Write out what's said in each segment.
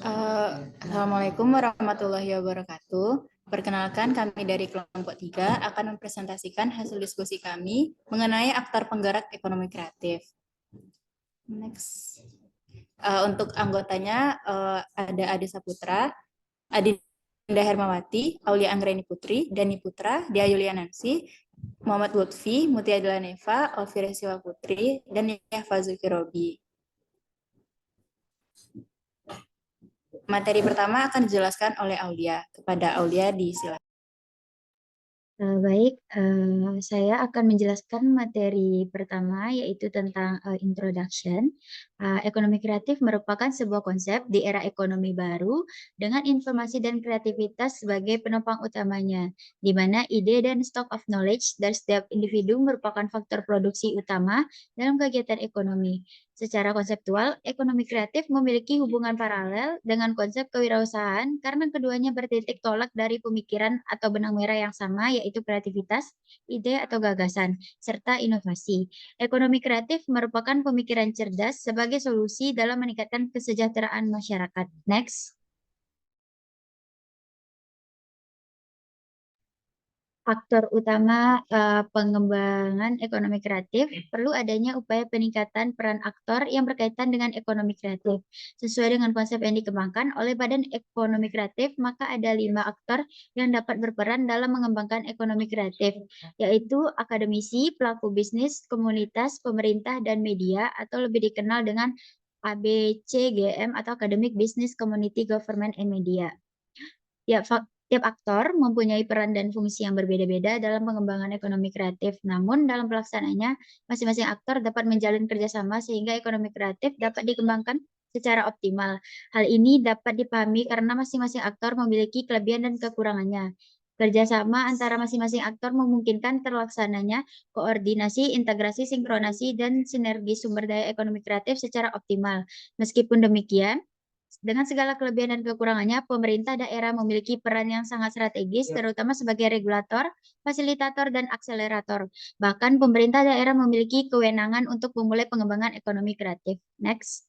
Assalamualaikum warahmatullahi wabarakatuh. Perkenalkan, kami dari kelompok 3 akan mempresentasikan hasil diskusi kami mengenai aktor penggerak ekonomi kreatif. Next. Untuk anggotanya ada Adi Saputra, Adinda Hermawati, Aulia Anggreni Putri, Dani Putra, Dia Yulianansi, Muhammad Lutfi, Mutia Dilaneva, Alfira Siwa Putri, dan Yahfa Zukirobi. Materi pertama akan dijelaskan oleh Aulia. Kepada Aulia, disilakan. Baik, saya akan menjelaskan materi pertama yaitu tentang introduction. Ekonomi kreatif merupakan sebuah konsep di era ekonomi baru dengan informasi dan kreativitas sebagai penopang utamanya, di mana ide dan stock of knowledge dari setiap individu merupakan faktor produksi utama dalam kegiatan ekonomi. Secara konseptual, ekonomi kreatif memiliki hubungan paralel dengan konsep kewirausahaan karena keduanya bertitik tolak dari pemikiran atau benang merah yang sama, yaitu kreativitas, ide atau gagasan, serta inovasi. Ekonomi kreatif merupakan pemikiran cerdas sebagai solusi dalam meningkatkan kesejahteraan masyarakat. Next. Faktor utama pengembangan ekonomi kreatif perlu adanya upaya peningkatan peran aktor yang berkaitan dengan ekonomi kreatif. Sesuai dengan konsep yang dikembangkan oleh Badan Ekonomi Kreatif, maka ada 5 aktor yang dapat berperan dalam mengembangkan ekonomi kreatif, yaitu akademisi, pelaku bisnis, komunitas, pemerintah, dan media, atau lebih dikenal dengan ABCGM atau Academic Business Community Government and Media. Tiap aktor mempunyai peran dan fungsi yang berbeda-beda dalam pengembangan ekonomi kreatif. Namun, dalam pelaksanaannya, masing-masing aktor dapat menjalin kerjasama sehingga ekonomi kreatif dapat dikembangkan secara optimal. Hal ini dapat dipahami karena masing-masing aktor memiliki kelebihan dan kekurangannya. Kerjasama antara masing-masing aktor memungkinkan terlaksananya koordinasi, integrasi, sinkronasi, dan sinergi sumber daya ekonomi kreatif secara optimal. Meskipun demikian, dengan segala kelebihan dan kekurangannya, pemerintah daerah memiliki peran yang sangat strategis, terutama sebagai regulator, fasilitator, dan akselerator. Bahkan pemerintah daerah memiliki kewenangan untuk memulai pengembangan ekonomi kreatif. Next.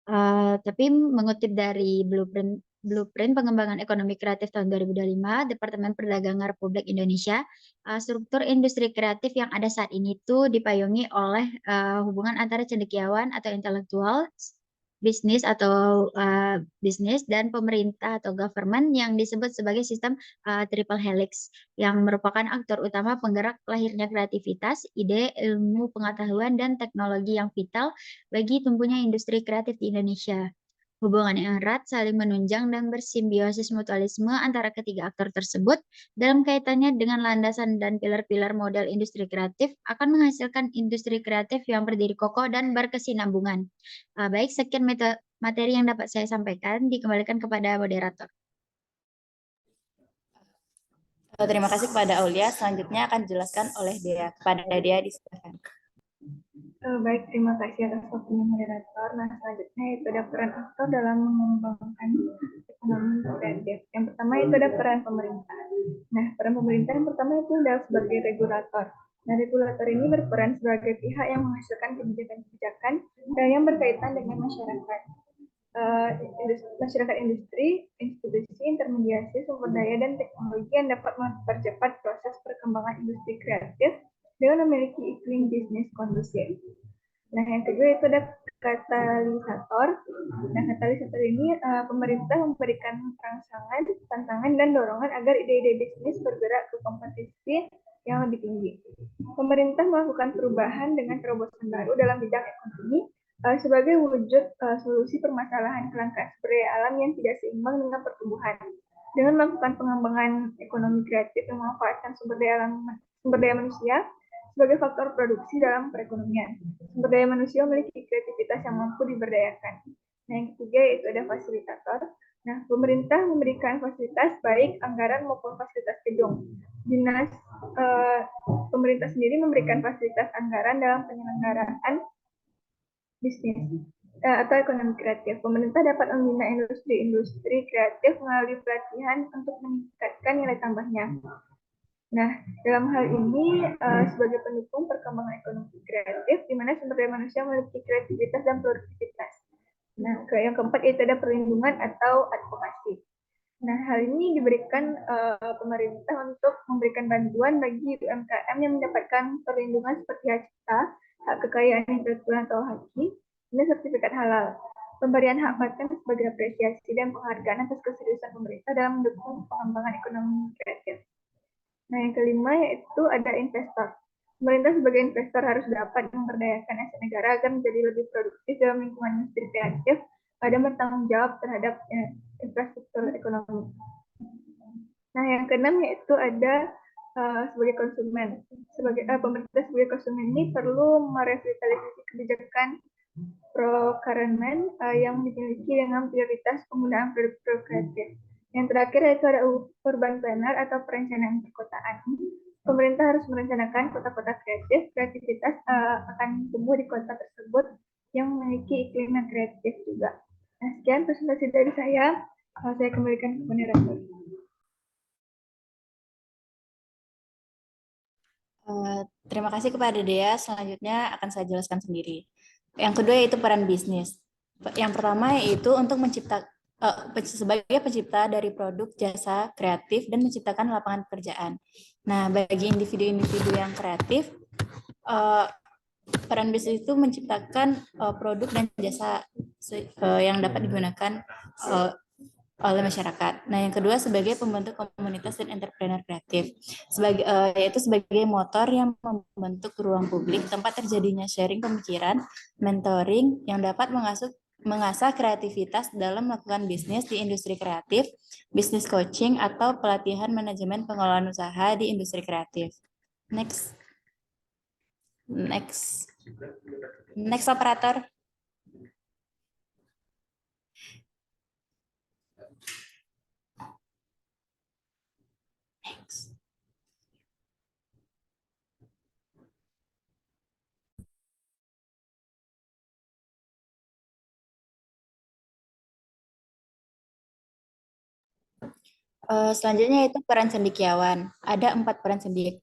Tapi mengutip dari Blueprint Pengembangan Ekonomi Kreatif tahun 2025, Departemen Perdagangan Republik Indonesia, struktur industri kreatif yang ada saat ini tuh dipayungi oleh hubungan antara cendekiawan atau intelektual, bisnis dan pemerintah atau government yang disebut sebagai sistem triple helix, yang merupakan aktor utama penggerak lahirnya kreativitas, ide, ilmu pengetahuan, dan teknologi yang vital bagi tumbuhnya industri kreatif di Indonesia. Hubungan yang erat, saling menunjang, dan bersimbiosis mutualisme antara ketiga aktor tersebut dalam kaitannya dengan landasan dan pilar-pilar model industri kreatif akan menghasilkan industri kreatif yang berdiri kokoh dan berkesinambungan. Baik, sekian materi yang dapat saya sampaikan. Dikembalikan kepada moderator. Terima kasih kepada Aulia. Selanjutnya akan dijelaskan oleh Dea. Kepada Dea, disilakan. Baik, terima kasih atas waktunya moderator. Nah, selanjutnya itu ada peran aktor dalam mengembangkan ekonomi kreatif. Yang pertama itu ada peran pemerintah. Nah, peran pemerintah yang pertama itu adalah sebagai regulator. Nah, regulator ini berperan sebagai pihak yang menghasilkan kebijakan-kebijakan yang berkaitan dengan masyarakat. Masyarakat industri, institusi, intermediasi, sumber daya, dan teknologi yang dapat mempercepat proses perkembangan industri kreatif dengan memiliki iklim bisnis kondusif. Nah, yang kedua itu ada katalisator. Nah, katalisator ini pemerintah memberikan rangsangan, tantangan, dan dorongan agar ide-ide bisnis bergerak ke kompetisi yang lebih tinggi. Pemerintah melakukan perubahan dengan terobosan baru dalam bidang ekonomi sebagai wujud solusi permasalahan kelangkaan sumber daya alam yang tidak seimbang dengan pertumbuhan. Dengan melakukan pengembangan ekonomi kreatif yang memanfaatkan sumber daya manusia sebagai faktor produksi dalam perekonomian. Sumber daya manusia memiliki kreativitas yang mampu diberdayakan. Nah, yang ketiga yaitu ada fasilitator. Nah, pemerintah memberikan fasilitas baik anggaran maupun fasilitas gedung. Dinas pemerintah sendiri memberikan fasilitas anggaran dalam penyelenggaraan bisnis atau ekonomi kreatif. Pemerintah dapat membina industri-industri kreatif melalui pelatihan untuk meningkatkan nilai tambahnya. Nah, dalam hal ini sebagai pendukung perkembangan ekonomi kreatif, di mana sumber daya manusia memiliki kreativitas dan produktivitas. Nah, yang keempat itu ada perlindungan atau advokasi. Nah, hal ini diberikan pemerintah untuk memberikan bantuan bagi UMKM yang mendapatkan perlindungan seperti hak cipta, hak kekayaan intelektual atau HAKI, dan sertifikat halal. Pemberian hak paten sebagai apresiasi dan penghargaan atas keseriusan pemerintah dalam mendukung pengembangan ekonomi kreatif. Nah, yang kelima yaitu ada investor. Pemerintah sebagai investor harus dapat memberdayakan aset negara agar menjadi lebih produktif dalam lingkungan industri kreatif dan bertanggung jawab terhadap infrastruktur ekonomi. Nah, yang keenam yaitu ada sebagai konsumen. Pemerintah sebagai konsumen ini perlu merevitalisasi kebijakan procurement yang dimiliki dengan prioritas penggunaan produk-produk kreatif. Yang terakhir yaitu ada urban planner atau perencanaan perkotaan. Pemerintah harus merencanakan kota-kota kreatif. Kreativitas akan tumbuh di kota tersebut yang memiliki iklim yang kreatif juga. Nah, sekian presentasi dari saya. Saya kembalikan ke moderator. Terima kasih kepada Dea. Selanjutnya akan saya jelaskan sendiri. Yang kedua yaitu peran bisnis. Yang pertama yaitu untuk sebagai pencipta dari produk jasa kreatif dan menciptakan lapangan pekerjaan. Nah, bagi individu-individu yang kreatif, peran bisnis itu menciptakan produk dan jasa yang dapat digunakan oleh masyarakat. Nah, yang kedua sebagai pembentuk komunitas dan entrepreneur kreatif, yaitu sebagai motor yang membentuk ruang publik tempat terjadinya sharing pemikiran, mentoring yang dapat mengasah kreativitas dalam melakukan bisnis di industri kreatif, bisnis coaching atau pelatihan manajemen pengelolaan usaha di industri kreatif. Next operator. Selanjutnya yaitu peran cendekiawan. Ada 4 peran cendekiawan.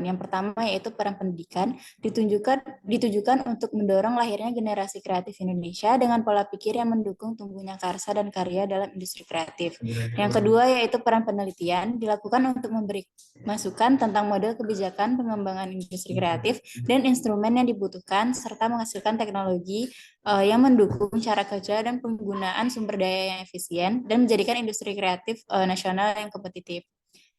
Yang pertama yaitu peran pendidikan, ditujukan untuk mendorong lahirnya generasi kreatif Indonesia dengan pola pikir yang mendukung tumbuhnya karsa dan karya dalam industri kreatif. Yang kedua yaitu peran penelitian, dilakukan untuk memberi masukan tentang model kebijakan pengembangan industri kreatif dan instrumen yang dibutuhkan, serta menghasilkan teknologi yang mendukung cara kerja dan penggunaan sumber daya yang efisien dan menjadikan industri kreatif nasional yang kompetitif.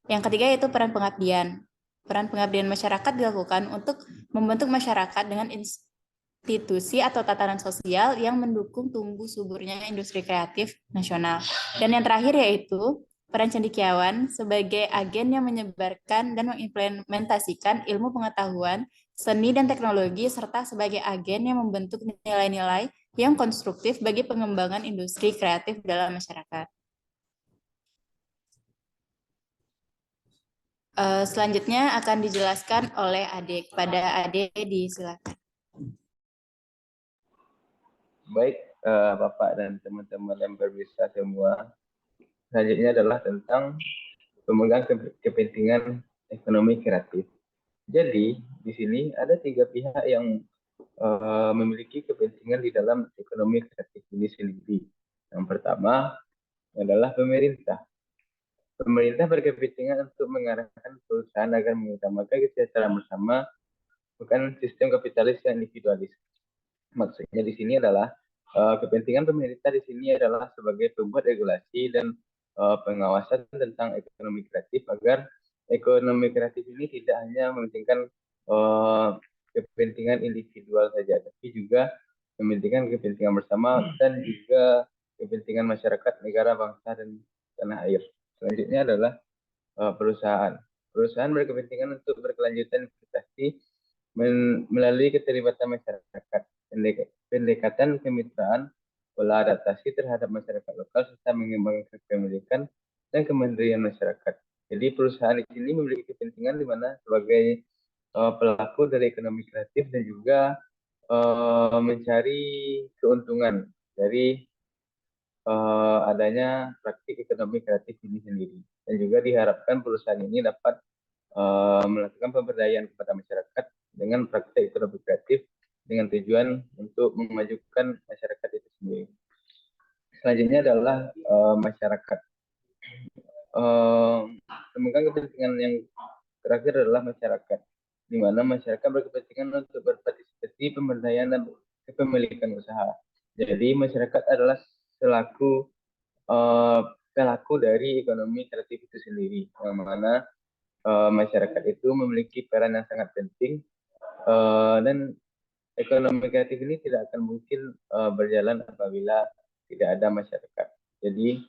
Yang ketiga yaitu peran pengabdian. Peran pengabdian masyarakat dilakukan untuk membentuk masyarakat dengan institusi atau tatanan sosial yang mendukung tumbuh suburnya industri kreatif nasional. Dan yang terakhir yaitu peran cendekiawan sebagai agen yang menyebarkan dan mengimplementasikan ilmu pengetahuan, seni dan teknologi, serta sebagai agen yang membentuk nilai-nilai yang konstruktif bagi pengembangan industri kreatif dalam masyarakat. Selanjutnya akan dijelaskan oleh Ade. Kepada Ade, disilakan. Baik, Bapak dan teman-teman yang berbisa semua. Selanjutnya adalah tentang pemegang kepentingan ekonomi kreatif. Jadi, di sini ada 3 pihak yang memiliki kepentingan di dalam ekonomi kreatif ini sendiri. Yang pertama adalah pemerintah. Pemerintah berkepentingan untuk mengarahkan perusahaan agar mengutamakan kesejahteraan bersama, bukan sistem kapitalis yang individualis. Maksudnya di sini adalah kepentingan pemerintah di sini adalah sebagai pembuat regulasi dan pengawasan tentang ekonomi kreatif agar ekonomi kreatif ini tidak hanya mementingkan kepentingan individual saja, tapi juga mementingkan kepentingan bersama dan juga kepentingan masyarakat, negara, bangsa, dan tanah air. Selanjutnya adalah perusahaan. Perusahaan berkepentingan untuk berkelanjutan investasi melalui keterlibatan masyarakat, pendekatan kemitraan, pola adaptasi terhadap masyarakat lokal, serta mengembangkan kepemilikan dan kemandirian masyarakat. Jadi perusahaan di sini memiliki kepentingan di mana sebagai pelaku dari ekonomi kreatif dan juga mencari keuntungan dari adanya praktik ekonomi kreatif ini sendiri. Dan juga diharapkan perusahaan ini dapat melakukan pemberdayaan kepada masyarakat dengan praktek ekonomi kreatif dengan tujuan untuk memajukan masyarakat itu sendiri. Selanjutnya adalah masyarakat. Pemegang kepentingan yang terakhir adalah masyarakat, di mana masyarakat berkepentingan untuk berpartisipasi pemberdayaan dan kepemilikan usaha. Jadi masyarakat adalah selaku pelaku dari ekonomi kreatif itu sendiri, yang mana masyarakat itu memiliki peran yang sangat penting, dan ekonomi kreatif ini tidak akan mungkin berjalan apabila tidak ada masyarakat. Jadi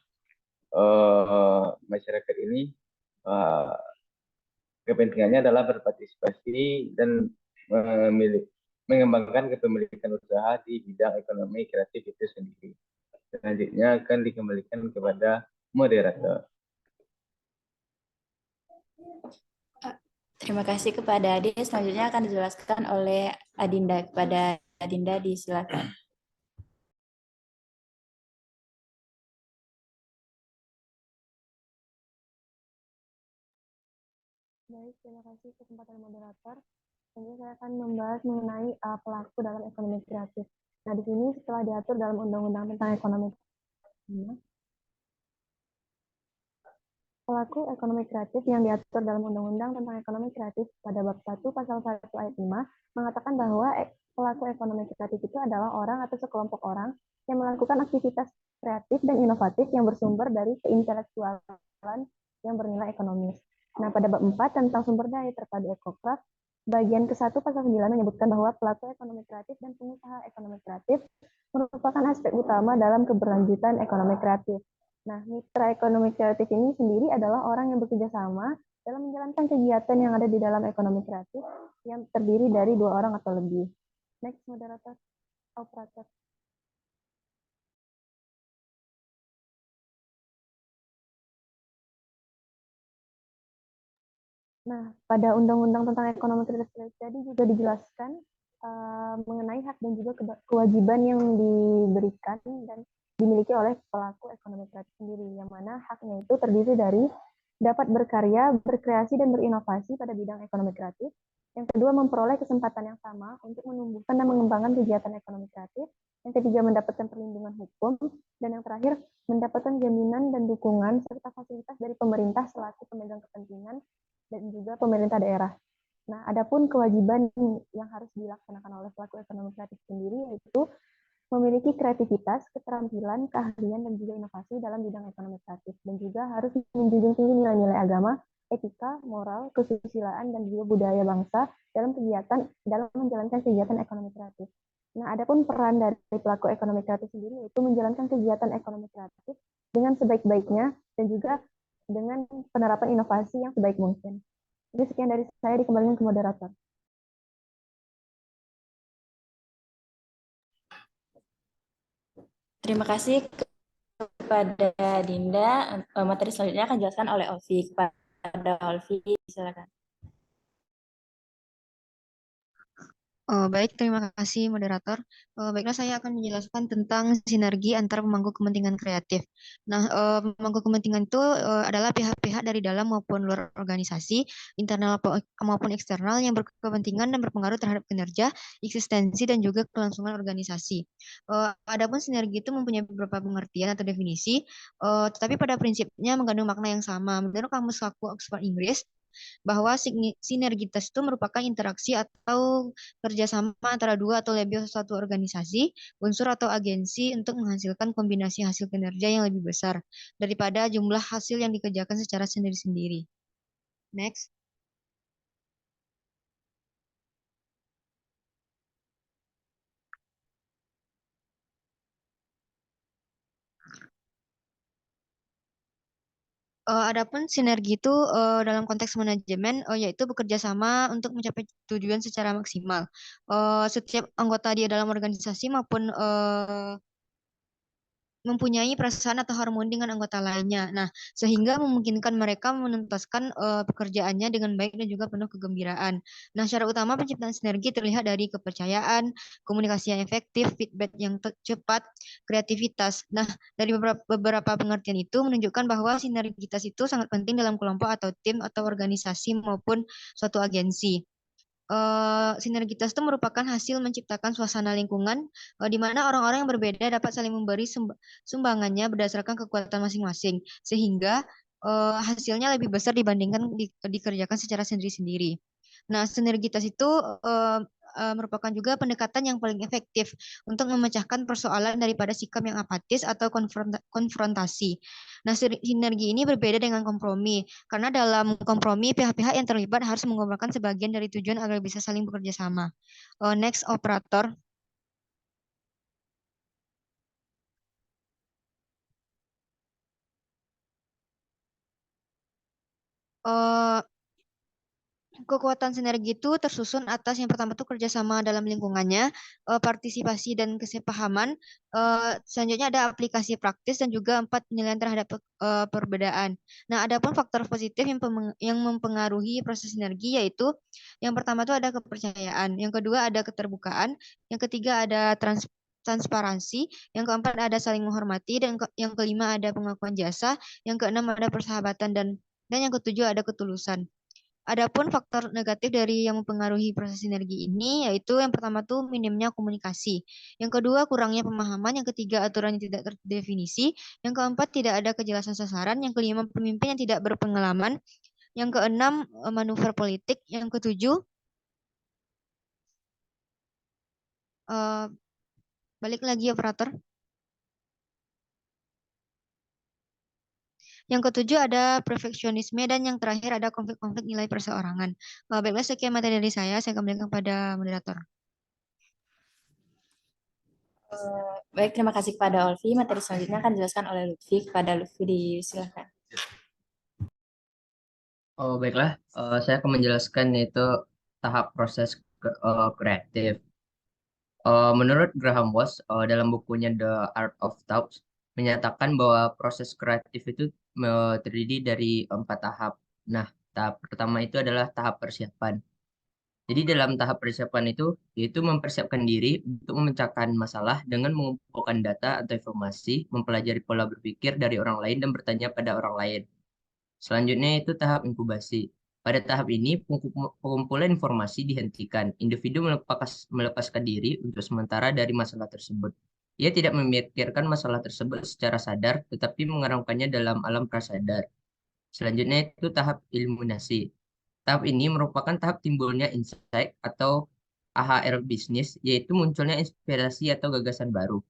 masyarakat ini kepentingannya adalah berpartisipasi dan mengembangkan kepemilikan usaha di bidang ekonomi kreatif itu sendiri. Selanjutnya akan dikembalikan kepada moderator. Terima kasih kepada Ade. Selanjutnya akan dijelaskan oleh Adinda. Kepada Adinda, disilakan. Baik, terima kasih kesempatan moderator. Jadi saya akan membahas mengenai pelaku dalam ekonomi kreatif. Nah, di sini setelah diatur dalam Undang-Undang tentang Ekonomi Kreatif, pelaku ekonomi kreatif yang diatur dalam Undang-Undang tentang Ekonomi Kreatif pada bab 1 pasal 1 ayat 5 mengatakan bahwa pelaku ekonomi kreatif itu adalah orang atau sekelompok orang yang melakukan aktivitas kreatif dan inovatif yang bersumber dari keintelektualan yang bernilai ekonomis. Nah, pada bab 4 tentang sumber daya terpadu Ekokraft, bagian ke-1 pasal 9 menyebutkan bahwa pelaku ekonomi kreatif dan pengusaha ekonomi kreatif merupakan aspek utama dalam keberlanjutan ekonomi kreatif. Nah, mitra ekonomi kreatif ini sendiri adalah orang yang bekerja sama dalam menjalankan kegiatan yang ada di dalam ekonomi kreatif yang terdiri dari 2 orang atau lebih. Next, moderator, operator. Nah, pada Undang-Undang tentang Ekonomi Kreatif tadi juga dijelaskan mengenai hak dan juga kewajiban yang diberikan dan dimiliki oleh pelaku ekonomi kreatif sendiri, yang mana haknya itu terdiri dari dapat berkarya, berkreasi, dan berinovasi pada bidang ekonomi kreatif. Yang kedua, memperoleh kesempatan yang sama untuk menumbuhkan dan mengembangkan kegiatan ekonomi kreatif. Yang ketiga, mendapatkan perlindungan hukum. Dan yang terakhir, mendapatkan jaminan dan dukungan serta fasilitas dari pemerintah selaku pemegang kepentingan dan juga pemerintah daerah. Nah, adapun kewajiban yang harus dilaksanakan oleh pelaku ekonomi kreatif sendiri yaitu memiliki kreativitas, keterampilan, keahlian, dan juga inovasi dalam bidang ekonomi kreatif, dan juga harus menjunjung tinggi nilai-nilai agama, etika, moral, kesusilaan, dan juga budaya bangsa dalam menjalankan kegiatan ekonomi kreatif. Nah, adapun peran dari pelaku ekonomi kreatif sendiri yaitu menjalankan kegiatan ekonomi kreatif dengan sebaik-baiknya dan juga dengan penerapan inovasi yang sebaik mungkin. Jadi sekian dari saya, dikembalikan ke moderator. Terima kasih kepada Dinda. Materi selanjutnya akan dijelaskan oleh Olvi. Kepada Olvi, silakan. Baik, terima kasih moderator. Baiklah, saya akan menjelaskan tentang sinergi antara pemangku kepentingan kreatif. Nah, pemangku kepentingan itu adalah pihak-pihak dari dalam maupun luar organisasi, internal maupun eksternal yang berkepentingan dan berpengaruh terhadap kinerja, eksistensi, dan juga kelangsungan organisasi. Adapun sinergi itu mempunyai beberapa pengertian atau definisi, tetapi pada prinsipnya mengandung makna yang sama. Menurut Kamus Kaku Oxford Inggris, bahwa sinergitas itu merupakan interaksi atau kerjasama antara dua atau lebih suatu organisasi, unsur atau agensi untuk menghasilkan kombinasi hasil kinerja yang lebih besar daripada jumlah hasil yang dikerjakan secara sendiri-sendiri. Next. Adapun sinergi itu dalam konteks manajemen yaitu bekerja sama untuk mencapai tujuan secara maksimal. Setiap anggota dia dalam organisasi maupun mempunyai perasaan atau harmoni dengan anggota lainnya. Nah, sehingga memungkinkan mereka menuntaskan pekerjaannya dengan baik dan juga penuh kegembiraan. Nah, syarat utama penciptaan sinergi terlihat dari kepercayaan, komunikasi yang efektif, feedback yang cepat, kreativitas. Nah, dari beberapa pengertian itu menunjukkan bahwa sinergitas itu sangat penting dalam kelompok atau tim atau organisasi maupun suatu agensi. Sinergitas itu merupakan hasil menciptakan suasana lingkungan di mana orang-orang yang berbeda dapat saling memberi sumbangannya berdasarkan kekuatan masing-masing, sehingga hasilnya lebih besar dibandingkan dikerjakan secara sendiri-sendiri. Nah, sinergitas itu merupakan juga pendekatan yang paling efektif untuk memecahkan persoalan daripada sikap yang apatis atau konfrontasi. Nah, sinergi ini berbeda dengan kompromi, karena dalam kompromi pihak-pihak yang terlibat harus mengumpulkan sebagian dari tujuan agar bisa saling bekerja sama. Next, operator. Uh, Kekuatan sinergi itu tersusun atas yang pertama itu kerjasama dalam lingkungannya, partisipasi dan kesepahaman. Selanjutnya ada aplikasi praktis dan juga 4 penilaian terhadap perbedaan. Nah, adapun faktor positif yang mempengaruhi proses sinergi yaitu yang pertama itu ada kepercayaan, yang kedua ada keterbukaan, yang ketiga ada transparansi, yang keempat ada saling menghormati, dan yang kelima ada pengakuan jasa, yang keenam ada persahabatan dan yang ketujuh ada ketulusan. Adapun faktor negatif dari yang mempengaruhi proses sinergi ini yaitu yang pertama tuh minimnya komunikasi, yang kedua kurangnya pemahaman, yang ketiga aturan yang tidak terdefinisi, yang keempat tidak ada kejelasan sasaran, yang kelima pemimpin yang tidak berpengalaman, yang keenam manuver politik, yang ketujuh eh, balik lagi operator. Yang ketujuh ada perfeksionisme dan yang terakhir ada konflik-konflik nilai perseorangan. Baiklah, sekian materi dari saya kembalikan kepada moderator. Baik, terima kasih kepada Olvi. Materi selanjutnya akan dijelaskan oleh Lutfi. Kepada Lutfi, disilakan. Oh, baiklah. Saya akan menjelaskan yaitu tahap proses kreatif. Menurut Graham Walsh, dalam bukunya The Art of Talks, menyatakan bahwa proses kreatif itu terdiri dari 4 tahap. Nah, tahap pertama itu adalah tahap persiapan. Jadi dalam tahap persiapan itu, yaitu mempersiapkan diri untuk memecahkan masalah dengan mengumpulkan data atau informasi, mempelajari pola berpikir dari orang lain dan bertanya pada orang lain. Selanjutnya itu tahap inkubasi. Pada tahap ini, pengumpulan informasi dihentikan. Individu melepaskan diri untuk sementara dari masalah tersebut. Ia tidak memikirkan masalah tersebut secara sadar, tetapi mengeramkannya dalam alam prasadar. Selanjutnya itu tahap eliminasi. Tahap ini merupakan tahap timbulnya insight atau AHR bisnis, yaitu munculnya inspirasi atau gagasan baru.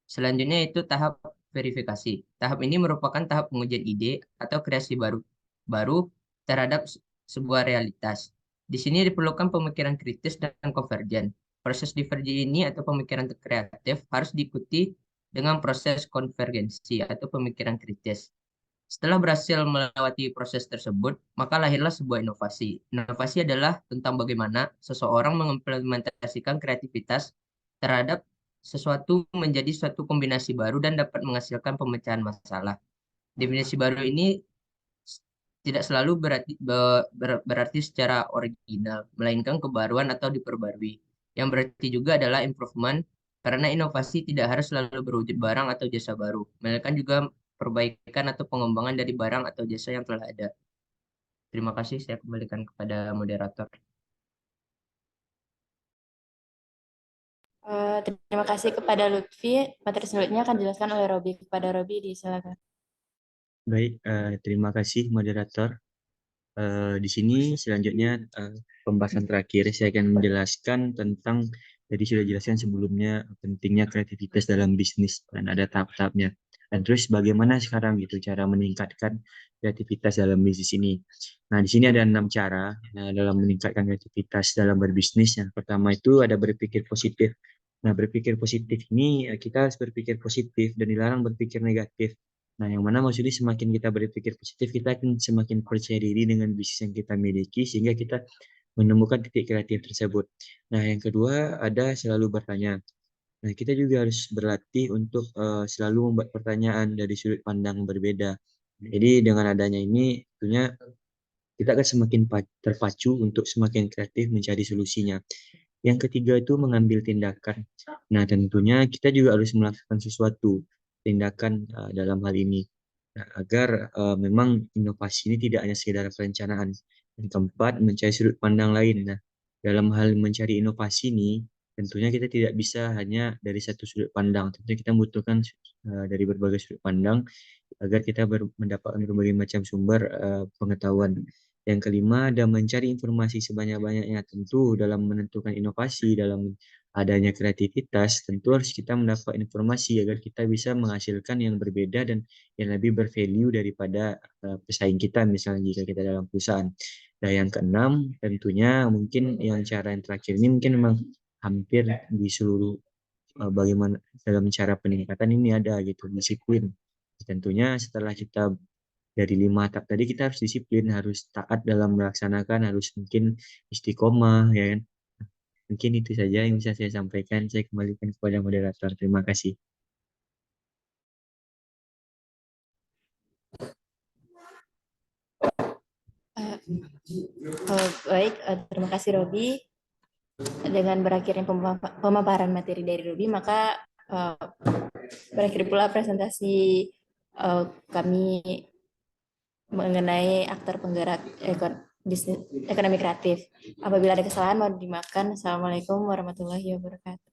Selanjutnya itu tahap verifikasi. Tahap ini merupakan tahap pengujian ide atau kreasi baru terhadap sebuah realitas. Di sini diperlukan pemikiran kritis dan konvergen. Proses divergi ini atau pemikiran kreatif harus diikuti dengan proses konvergensi atau pemikiran kritis. Setelah berhasil melewati proses tersebut, maka lahirlah sebuah inovasi. Inovasi adalah tentang bagaimana seseorang mengimplementasikan kreativitas terhadap sesuatu menjadi suatu kombinasi baru dan dapat menghasilkan pemecahan masalah. Definisi baru ini tidak selalu berarti secara original, melainkan kebaruan atau diperbarui. Yang berarti juga adalah improvement, karena inovasi tidak harus selalu berwujud barang atau jasa baru, melainkan juga perbaikan atau pengembangan dari barang atau jasa yang telah ada. Terima kasih, saya kembalikan kepada moderator. Terima kasih kepada Lutfi. Materi selanjutnya akan dijelaskan oleh Robi. Kepada Robi, disilakan. Baik, terima kasih moderator. Di sini selanjutnya pembahasan terakhir saya akan menjelaskan tentang tadi sudah jelaskan sebelumnya pentingnya kreativitas dalam bisnis dan ada tahap-tahapnya. Dan terus bagaimana sekarang gitu cara meningkatkan kreativitas dalam bisnis ini. Nah, di sini ada 6 cara dalam meningkatkan kreativitas dalam berbisnis. Yang pertama itu ada berpikir positif. Nah, berpikir positif ini kita harus berpikir positif dan dilarang berpikir negatif. Nah, yang mana maksudnya semakin kita berpikir positif, kita akan semakin percaya diri dengan bisnis yang kita miliki, sehingga kita menemukan titik kreatif tersebut. Nah, yang kedua ada selalu bertanya. Nah, kita juga harus berlatih untuk selalu membuat pertanyaan dari sudut pandang berbeda. Jadi dengan adanya ini tentunya kita akan semakin terpacu untuk semakin kreatif mencari solusinya. Yang ketiga itu mengambil tindakan. Nah, tentunya kita juga harus melakukan sesuatu tindakan dalam hal ini. Nah, agar memang inovasi ini tidak hanya sekedar perencanaan. Yang keempat, mencari sudut pandang lain. Nah, dalam hal mencari inovasi ini, tentunya kita tidak bisa hanya dari satu sudut pandang. Tentunya kita membutuhkan dari berbagai sudut pandang agar kita mendapatkan berbagai macam sumber pengetahuan. Yang kelima, ada mencari informasi sebanyak-banyaknya. Tentu dalam menentukan inovasi, dalam adanya kreativitas, tentu harus kita mendapat informasi agar kita bisa menghasilkan yang berbeda dan yang lebih bervalue daripada pesaing kita, misalnya jika kita dalam perusahaan. Dan yang keenam, tentunya mungkin yang cara yang terakhir ini mungkin memang hampir di seluruh bagaimana dalam cara peningkatan ini ada gitu, disiplin. Tentunya setelah kita dari 5 tahap tadi kita harus disiplin, harus taat dalam melaksanakan, harus mungkin istiqomah, ya kan? Mungkin itu saja yang bisa saya sampaikan. Saya kembalikan kepada moderator. Terima kasih. Baik, terima kasih Robi. Dengan berakhirnya pemaparan materi dari Robi, maka berakhir pula presentasi kami mengenai aktor penggerak ekonomi kreatif. Apabila ada kesalahan, mohon dimaafkan. Assalamualaikum warahmatullahi wabarakatuh.